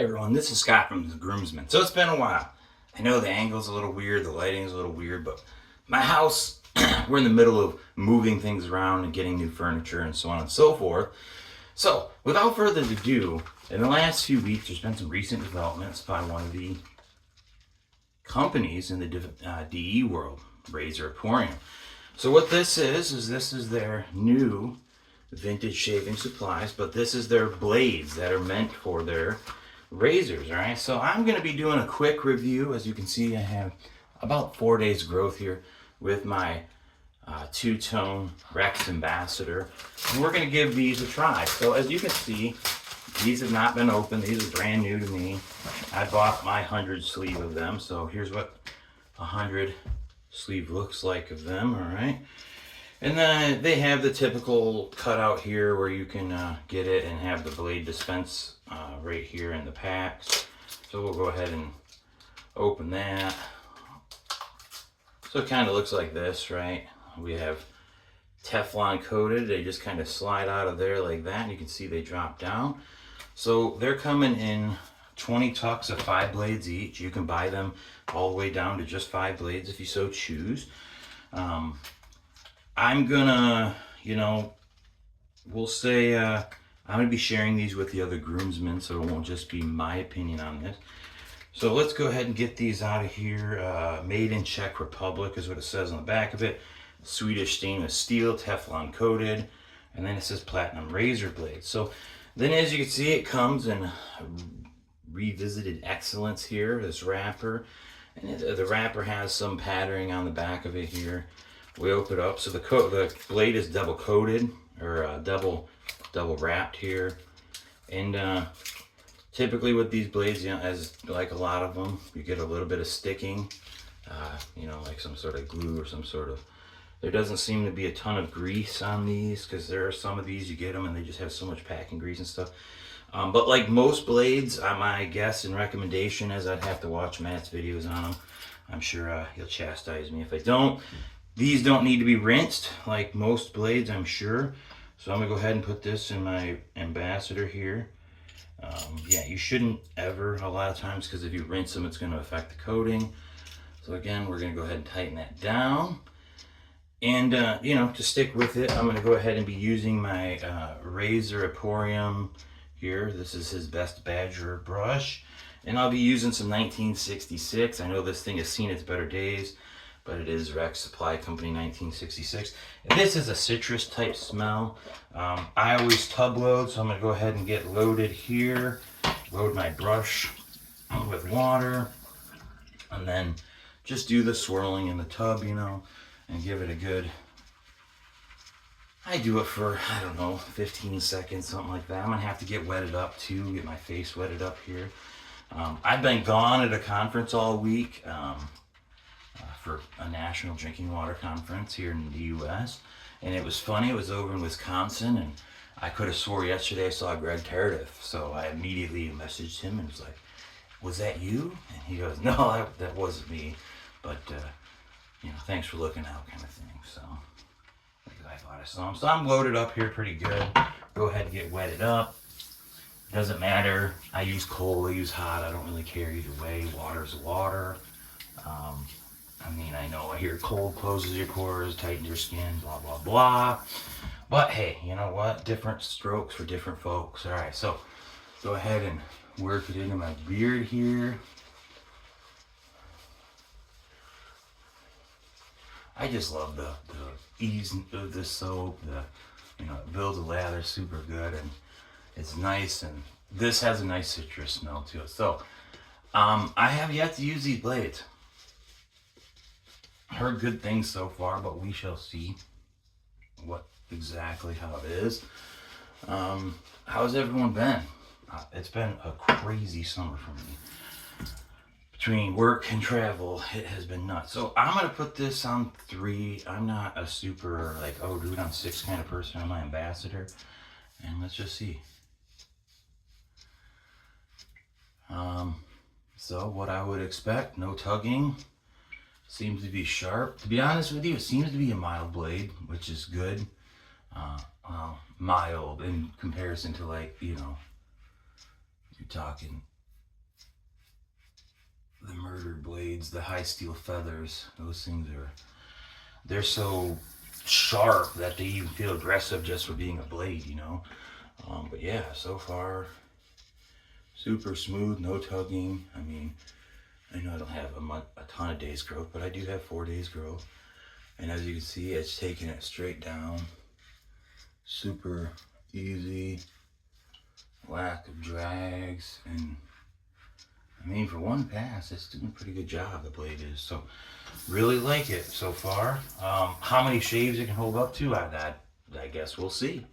Hi everyone, this is Scott from The Groomsman. So it's been a while. I know the angle's a little weird, the lighting's a little weird, but my house, we're in the middle of moving things around and getting new furniture and so on and so forth. So without further ado, in the last few weeks there's been some recent developments by one of the companies in the DE world, Razor Emporium. So what this is this is their new vintage shaving supplies, but this is their blades that are meant for their razors. All right, so I'm going to be doing a quick review. As you can see, I have about 4 days growth here with my two-tone Rex Ambassador, and we're going to give these a try. So as you can see, these have not been opened. These are brand new to me. I bought my 100 sleeve of them, so here's what a 100 sleeve looks like of them. All right, and then they have the typical cutout here where you can get it and have the blade dispense right here in the packs. So we'll go ahead and open that. So it kind of looks like this, right? We have Teflon coated. They just kind of slide out of there like that. And you can see they drop down. So they're coming in 20 tucks of 5 blades each. You can buy them all the way down to just 5 blades if you so choose. I'm gonna, we'll say I'm gonna be sharing these with the other groomsmen, so it won't just be my opinion on this. So let's go ahead and get these out of here. Made in Czech Republic is what it says on the back of it. Swedish stainless steel, Teflon coated, and then it says platinum razor blades. So then, as you can see, it comes in revisited excellence here, this wrapper. And the wrapper has some patterning on the back of it here. We open it up, so the blade is double coated, or double wrapped here. And typically with these blades, as like a lot of them, you get a little bit of sticking, like some sort of glue or some sort of. There doesn't seem to be a ton of grease on these, because there are some of these you get them and they just have so much packing grease and stuff. But like most blades, my guess and recommendation is I'd have to watch Matt's videos on them. I'm sure he'll chastise me if I don't. These don't need to be rinsed like most blades, I'm sure. So I'm gonna go ahead and put this in my Ambassador here. Yeah, you shouldn't ever, a lot of times, because if you rinse them, it's gonna affect the coating. So again, we're gonna go ahead and tighten that down. And to stick with it, I'm gonna go ahead and be using my Razor Emporium here. This is his Best Badger brush. And I'll be using some 1966. I know this thing has seen its better days, but it is Rex Supply Company 1966. And this is a citrus type smell. I always tub load, so I'm gonna go ahead and get loaded here. Load my brush with water, and then just do the swirling in the tub, and give it a good, I do it for, 15 seconds, something like that. I'm gonna have to get wetted up too, get my face wetted up here. I've been gone at a conference all week. For a national drinking water conference here in the US, and it was funny. It was over in Wisconsin, and I could have swore yesterday I saw Greg Tardif, so I immediately messaged him and was like, "Was that you?" And he goes, "No, that wasn't me, but thanks for looking out," kind of thing. So I thought I saw him. So I'm loaded up here pretty good. Go ahead and get wetted up. Doesn't matter. I use cold, I use hot. I don't really care either way. Water's water. I know I hear cold closes your pores, tightens your skin, blah, blah, blah. But hey, you know what? Different strokes for different folks. All right, so go ahead and work it into my beard here. I just love the ease of this soap. It builds the lather super good, and it's nice. And this has a nice citrus smell to it. So I have yet to use these blades. Heard good things so far, but we shall see how it is. How's everyone been? It's been a crazy summer for me. Between work and travel, it has been nuts. So I'm gonna put this on 3. I'm not a super do it on 6 kind of person on my Ambassador. And let's just see. So what I would expect, no tugging. Seems to be sharp. To be honest with you, it seems to be a mild blade, which is good. Mild in comparison to you're talking the murder blades, the high steel feathers. Those things they're so sharp that they even feel aggressive just for being a blade, you know. But yeah, so far, super smooth, no tugging. I mean, I know I don't have a ton of days growth, but I do have 4 days growth. And as you can see, it's taking it straight down. Super easy, lack of drags, and I mean, for one pass, it's doing a pretty good job, the blade is. So, really like it so far. How many shaves it can hold up to, I guess we'll see.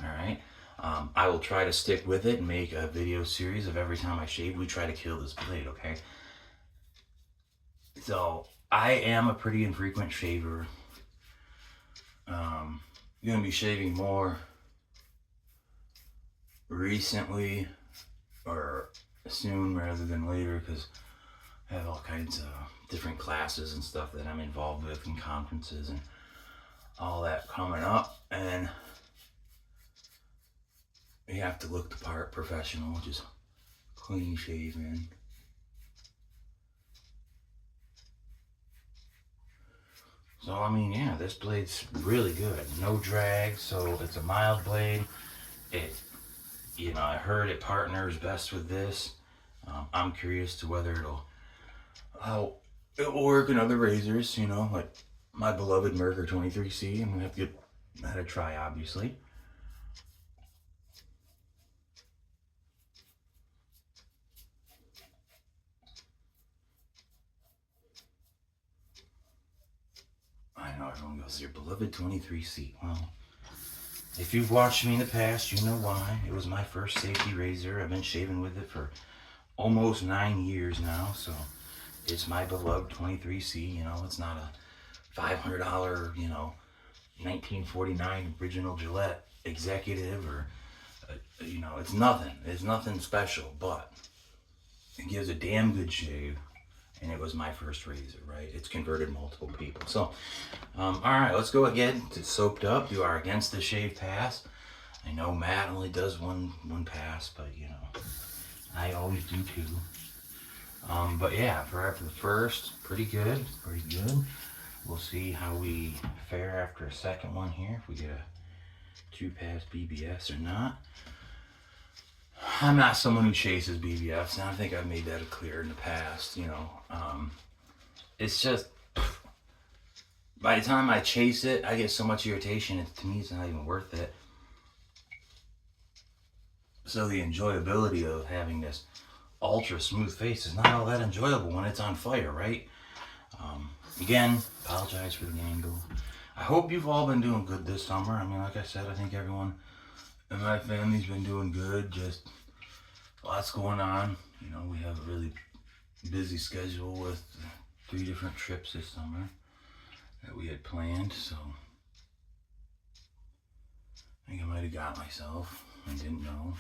All right. I will try to stick with it and make a video series of every time I shave, we try to kill this blade, okay? So, I am a pretty infrequent shaver. Gonna be shaving more recently or soon rather than later because I have all kinds of different classes and stuff that I'm involved with and conferences and all that coming up, and you have to look the part, professional, just clean shaven. So I mean, yeah, this blade's really good. No drag, so it's a mild blade. It, you know, I heard it partners best with this. I'm curious to whether how it will work in other razors. You know, like my beloved Merkur 23C. I'm gonna have to give that a try, obviously. I know everyone goes, your beloved 23C. Well, if you've watched me in the past, you know why. It was my first safety razor. I've been shaving with it for almost 9 years now, so it's my beloved 23C. You know, it's not a $500, you know, 1949 original Gillette executive or, you know, it's nothing. It's nothing special, but it gives a damn good shave. And it was my first razor, right? It's converted multiple people. So, all right, let's go again to soaked up. You are against the shave pass. I know Matt only does one pass, but you know, I always do too. But yeah, for the first, pretty good. We'll see how we fare after a second one here, if we get a 2-pass BBS or not. I'm not someone who chases BBFs, and I think I've made that clear in the past, you know. It's just, by the time I chase it, I get so much irritation, to me it's not even worth it. So the enjoyability of having this ultra smooth face is not all that enjoyable when it's on fire, right? Again, apologize for the angle. I hope you've all been doing good this summer. I mean, like I said, I think everyone in my family's been doing good. Just lots going on. You know, we have a really busy schedule with 3 different trips this summer that we had planned, so I think I might have got myself. I didn't know,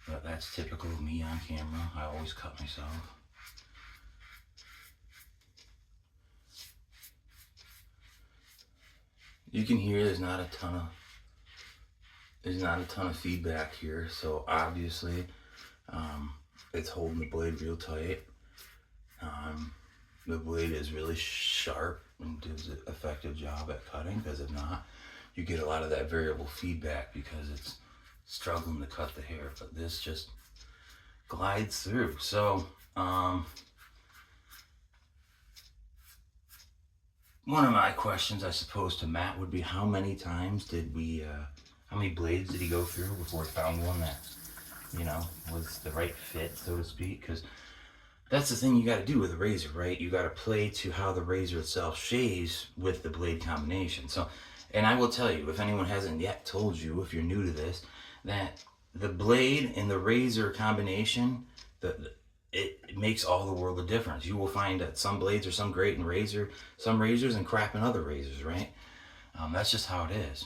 but that's typical of me on camera. I always cut myself. You can hear there's not a ton of feedback here, so obviously it's holding the blade real tight. The blade is really sharp and does an effective job at cutting, because if not, you get a lot of that variable feedback because it's struggling to cut the hair, but this just glides through. So one of my questions, I suppose, to Matt would be, how many blades did he go through before he found one that, you know, was the right fit, so to speak? Because that's the thing you got to do with a razor, right? You got to play to how the razor itself shaves with the blade combination. So, and I will tell you, if anyone hasn't yet told you, if you're new to this, that the blade and the razor combination, it makes all the world of difference. You will find that some blades are some great in some razors and crap in other razors, right? That's just how it is.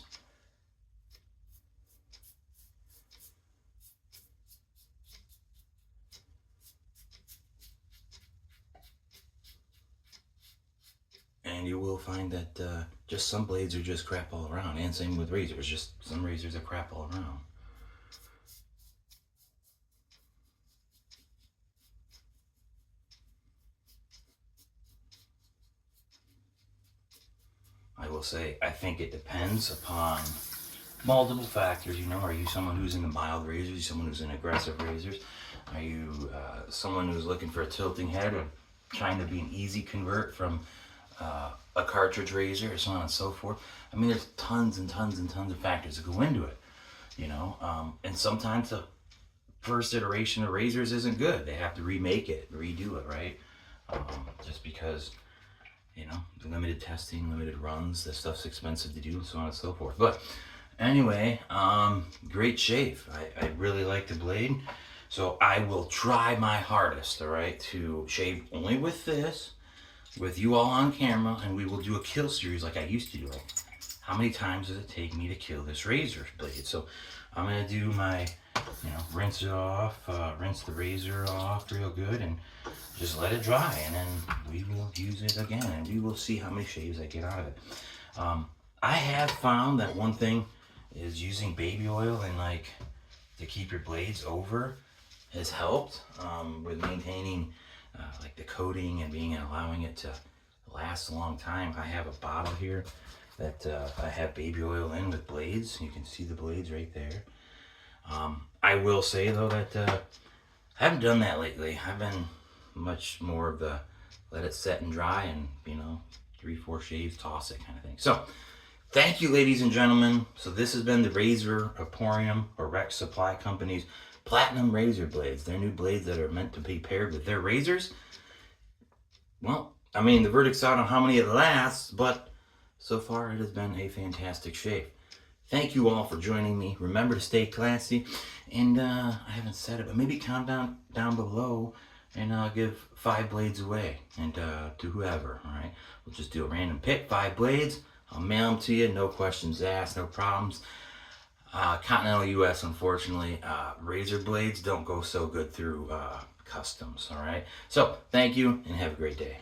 And you will find that just some blades are just crap all around, and same with razors. Just some razors are crap all around. I will say, I think it depends upon multiple factors. You know, are you someone who's into mild razors? Are you someone who's into aggressive razors? Are you someone who's looking for a tilting head or trying to be an easy convert from a cartridge razor or so on and so forth? I mean, there's tons and tons and tons of factors that go into it, you know, and sometimes the first iteration of razors isn't good. They have to remake it, redo it, right? Just because, you know, the limited testing, limited runs, this stuff's expensive to do, and so on and so forth. But anyway, great shave. I really like the blade. So I will try my hardest, all right, to shave only with this, with you all on camera, and we will do a kill series like I used to do. Like, how many times does it take me to kill this razor blade? So I'm gonna do my, you know, rinse it off, rinse the razor off real good, and just let it dry, and then we will use it again, and we will see how many shaves I get out of it. I have found that one thing is using baby oil and like to keep your blades over has helped with maintaining like the coating and allowing it to last a long time. I have a bottle here that I have baby oil in with blades. You can see the blades right there. I will say though that I haven't done that lately. I've been much more of the let it set and dry and, you know, 3-4 shaves, toss it kind of thing. So thank you, ladies and gentlemen. So this has been the Razor Emporium or Rex Supply Company's Platinum Razor Blades. They're new blades that are meant to be paired with their razors. Well, I mean, the verdict's out on how many it lasts, but so far it has been a fantastic shave. Thank you all for joining me. Remember to stay classy. And I haven't said it, but maybe comment down below and give 5 blades away and to whoever, all right? We'll just do a random pick, 5 blades. I'll mail them to you, no questions asked, no problems. Continental US, unfortunately, razor blades don't go so good through customs, all right? So thank you and have a great day.